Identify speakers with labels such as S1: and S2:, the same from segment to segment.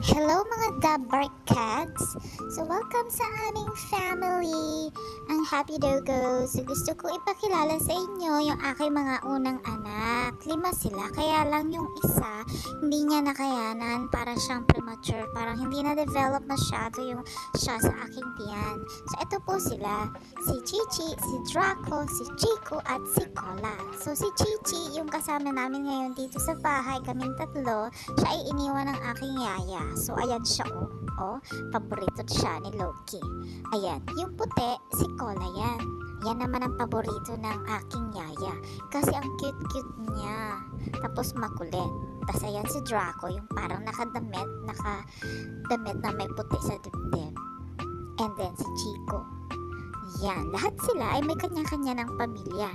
S1: Hello mga Dabarkads! So welcome sa aming family, ang Happy Dogos. So gusto ko ipakilala sa inyo yung aking mga unang anak. 5 sila, kaya lang yung isa hindi niya nakayanan, para siyang premature, parang hindi na-develop masyado yung siya sa aking tiyan. So ito po sila, si Chichi, si Draco, si Chico at si Cola. So si Chichi yung kasama namin ngayon dito sa bahay, kaming tatlo. Siya ay iniwan ng aking yaya. So, ayan siya, oh. Paborito siya ni Loki. Ayan, yung puti, si Cola yan. Yan naman ang paborito ng aking yaya. Kasi ang cute-cute niya. Tapos makulit. Tapos ayan si Draco, yung parang nakadamit na may puti sa dibdib. And then si Chico. Yan, lahat sila ay may kanya-kanya ng pamilya.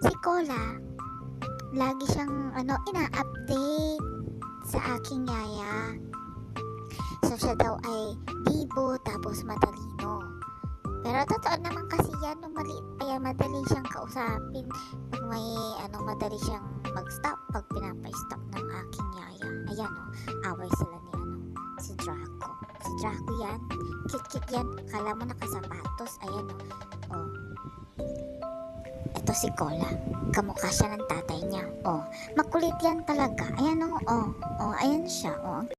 S1: Si Cola, lagi siyang ina-update sa aking yaya. So siya daw ay bibo tapos matalino. Pero totoo naman kasi yan, nung maliit pa yan, madali siyang kausapin. Pag may madali siyang mag-stop pag pinapa-stop ng aking yaya. Ayan away sila ni si Draco. Si Draco yan, cute yan. Kala mo nakasapatos. Ayan Ito si Cola. Kamukha siya ng tatay niya. Makulit yan talaga. Ayan ayan siya.